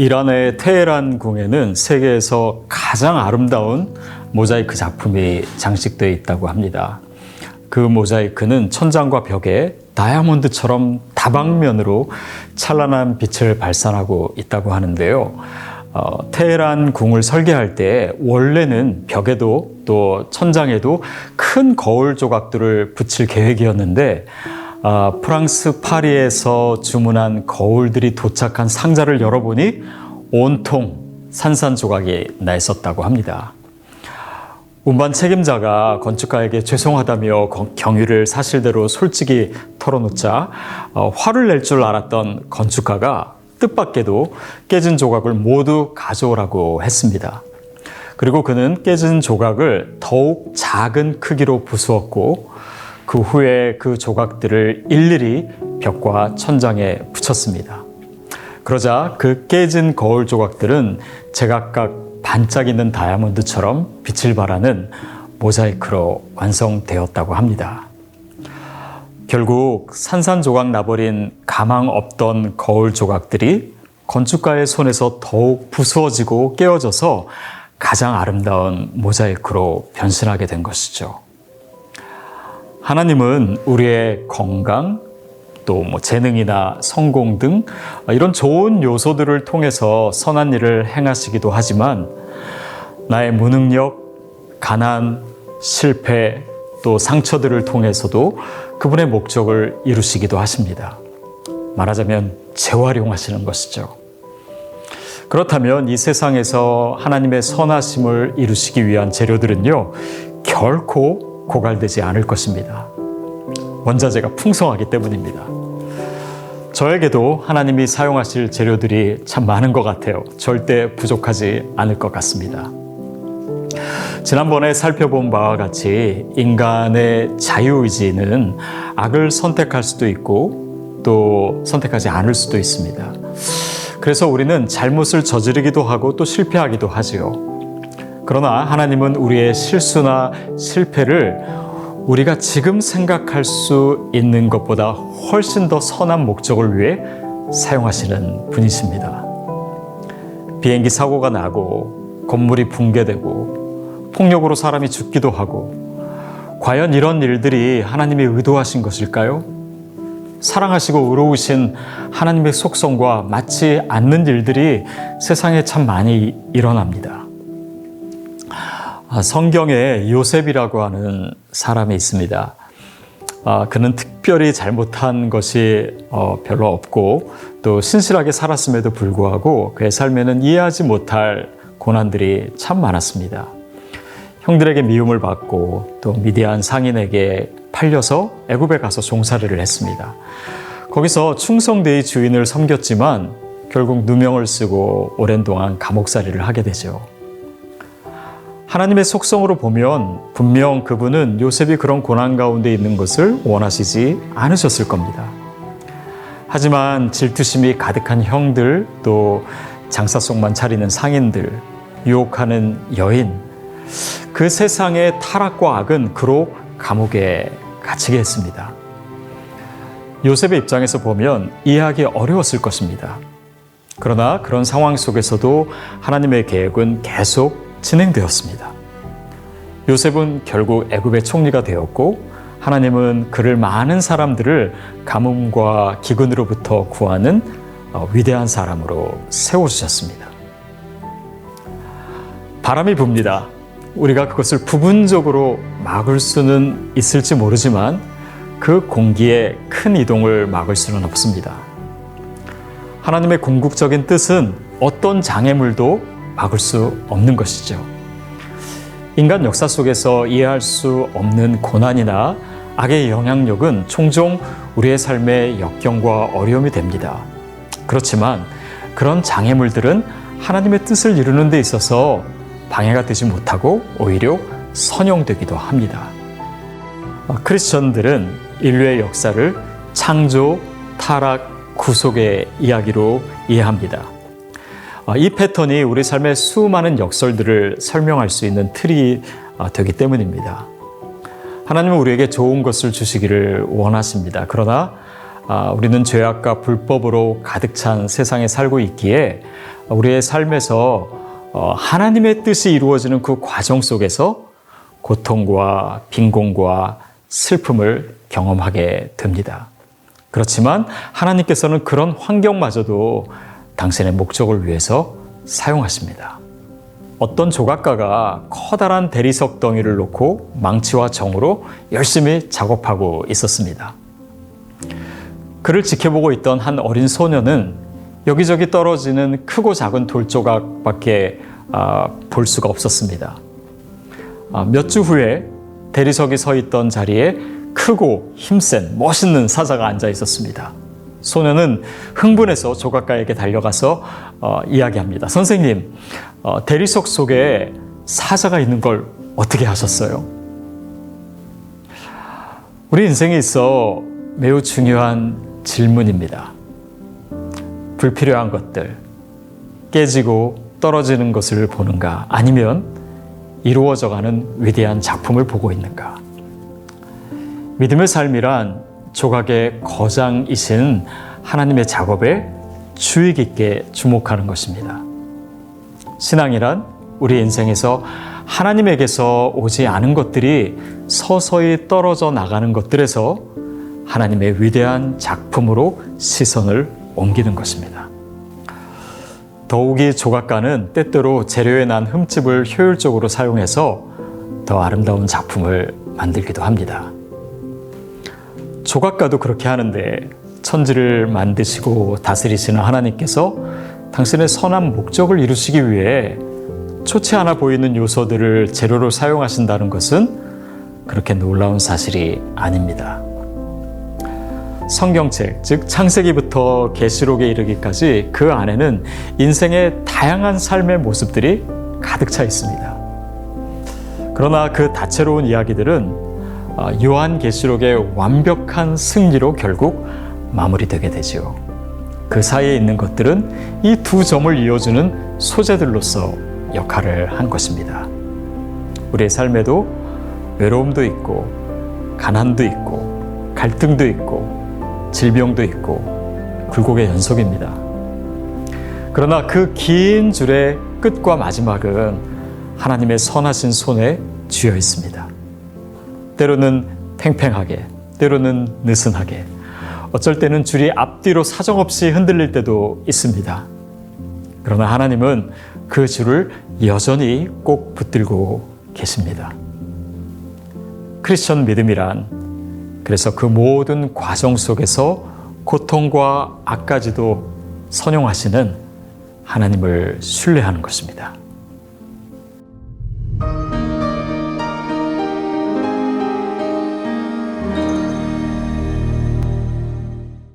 이란의 테헤란 궁에는 세계에서 가장 아름다운 모자이크 작품이 장식되어 있다고 합니다. 그 모자이크는 천장과 벽에 다이아몬드처럼 다방면으로 찬란한 빛을 발산하고 있다고 하는데요. 테헤란 궁을 설계할 때 원래는 벽에도 또 천장에도 큰 거울 조각들을 붙일 계획이었는데 프랑스 파리에서 주문한 거울들이 도착한 상자를 열어보니 온통 산산조각이 나 있었다고 합니다. 운반 책임자가 건축가에게 죄송하다며 경위를 사실대로 솔직히 털어놓자 화를 낼 줄 알았던 건축가가 뜻밖에도 깨진 조각을 모두 가져오라고 했습니다. 그리고 그는 깨진 조각을 더욱 작은 크기로 부수었고 그 후에 그 조각들을 일일이 벽과 천장에 붙였습니다. 그러자 그 깨진 거울 조각들은 제각각 반짝이는 다이아몬드처럼 빛을 발하는 모자이크로 완성되었다고 합니다. 결국 산산조각 나버린 가망 없던 거울 조각들이 건축가의 손에서 더욱 부수어지고 깨어져서 가장 아름다운 모자이크로 변신하게 된 것이죠. 하나님은 우리의 건강, 또 재능이나 성공 등 이런 좋은 요소들을 통해서 선한 일을 행하시기도 하지만 나의 무능력, 가난, 실패, 또 상처들을 통해서도 그분의 목적을 이루시기도 하십니다. 말하자면 재활용하시는 것이죠. 그렇다면 이 세상에서 하나님의 선하심을 이루시기 위한 재료들은요, 결코 고갈되지 않을 것입니다. 원자재가 풍성하기 때문입니다. 저에게도 하나님이 사용하실 재료들이 참 많은 것 같아요. 절대 부족하지 않을 것 같습니다. 지난번에 살펴본 바와 같이 인간의 자유의지는 악을 선택할 수도 있고 또 선택하지 않을 수도 있습니다. 그래서 우리는 잘못을 저지르기도 하고 또 실패하기도 하지요. 그러나 하나님은 우리의 실수나 실패를 우리가 지금 생각할 수 있는 것보다 훨씬 더 선한 목적을 위해 사용하시는 분이십니다. 비행기 사고가 나고 건물이 붕괴되고 폭력으로 사람이 죽기도 하고 과연 이런 일들이 하나님이 의도하신 것일까요? 사랑하시고 의로우신 하나님의 속성과 맞지 않는 일들이 세상에 참 많이 일어납니다. 성경에 요셉이라고 하는 사람이 있습니다. 그는 특별히 잘못한 것이 별로 없고 또 신실하게 살았음에도 불구하고 그의 삶에는 이해하지 못할 고난들이 참 많았습니다. 형들에게 미움을 받고 또 미디안 상인에게 팔려서 애굽에 가서 종살이를 했습니다. 거기서 충성되이 주인을 섬겼지만 결국 누명을 쓰고 오랜 동안 감옥살이를 하게 되죠. 하나님의 속성으로 보면 분명 그분은 요셉이 그런 고난 가운데 있는 것을 원하시지 않으셨을 겁니다. 하지만 질투심이 가득한 형들, 또 장사 속만 차리는 상인들, 유혹하는 여인, 그 세상의 타락과 악은 그로 감옥에 갇히게 했습니다. 요셉의 입장에서 보면 이해하기 어려웠을 것입니다. 그러나 그런 상황 속에서도 하나님의 계획은 계속 진행되었습니다. 요셉은 결국 애굽의 총리가 되었고 하나님은 그를 많은 사람들을 가뭄과 기근으로부터 구하는 위대한 사람으로 세워주셨습니다. 바람이 붑니다. 우리가 그것을 부분적으로 막을 수는 있을지 모르지만 그 공기의 큰 이동을 막을 수는 없습니다. 하나님의 궁극적인 뜻은 어떤 장애물도 막을 수 없는 것이죠. 인간 역사 속에서 이해할 수 없는 고난이나 악의 영향력은 종종 우리의 삶의 역경과 어려움이 됩니다. 그렇지만 그런 장애물들은 하나님의 뜻을 이루는 데 있어서 방해가 되지 못하고 오히려 선용되기도 합니다. 크리스천들은 인류의 역사를 창조, 타락, 구속의 이야기로 이해합니다. 이 패턴이 우리 삶의 수많은 역설들을 설명할 수 있는 틀이 되기 때문입니다. 하나님은 우리에게 좋은 것을 주시기를 원하십니다. 그러나 우리는 죄악과 불법으로 가득 찬 세상에 살고 있기에 우리의 삶에서 하나님의 뜻이 이루어지는 그 과정 속에서 고통과 빈곤과 슬픔을 경험하게 됩니다. 그렇지만 하나님께서는 그런 환경마저도 당신의 목적을 위해서 사용하십니다. 어떤 조각가가 커다란 대리석 덩이를 놓고 망치와 정으로 열심히 작업하고 있었습니다. 그를 지켜보고 있던 한 어린 소녀는 여기저기 떨어지는 크고 작은 돌조각밖에 볼 수가 없었습니다. 몇 주 후에 대리석이 서 있던 자리에 크고 힘센 멋있는 사자가 앉아 있었습니다. 소녀는 흥분해서 조각가에게 달려가서 이야기합니다. 선생님, 대리석 속에 사자가 있는 걸 어떻게 하셨어요? 우리 인생에 있어 매우 중요한 질문입니다. 불필요한 것들, 깨지고 떨어지는 것을 보는가? 아니면 이루어져가는 위대한 작품을 보고 있는가? 믿음의 삶이란 조각의 거장이신 하나님의 작업에 주의 깊게 주목하는 것입니다. 신앙이란 우리 인생에서 하나님에게서 오지 않은 것들이 서서히 떨어져 나가는 것들에서 하나님의 위대한 작품으로 시선을 옮기는 것입니다. 더욱이 조각가는 때때로 재료에 난 흠집을 효율적으로 사용해서 더 아름다운 작품을 만들기도 합니다. 조각가도 그렇게 하는데 천지를 만드시고 다스리시는 하나님께서 당신의 선한 목적을 이루시기 위해 좋지 않아 보이는 요소들을 재료로 사용하신다는 것은 그렇게 놀라운 사실이 아닙니다. 성경책, 즉 창세기부터 계시록에 이르기까지 그 안에는 인생의 다양한 삶의 모습들이 가득 차 있습니다. 그러나 그 다채로운 이야기들은 요한계시록의 완벽한 승리로 결국 마무리되게 되지요. 그 사이에 있는 것들은 이 두 점을 이어주는 소재들로서 역할을 한 것입니다. 우리의 삶에도 외로움도 있고 가난도 있고 갈등도 있고 질병도 있고 굴곡의 연속입니다. 그러나 그 긴 줄의 끝과 마지막은 하나님의 선하신 손에 쥐어 있습니다. 때로는 팽팽하게, 때로는 느슨하게, 어쩔 때는 줄이 앞뒤로 사정없이 흔들릴 때도 있습니다. 그러나 하나님은 그 줄을 여전히 꼭 붙들고 계십니다. 크리스천 믿음이란 그래서 그 모든 과정 속에서 고통과 악까지도 선용하시는 하나님을 신뢰하는 것입니다.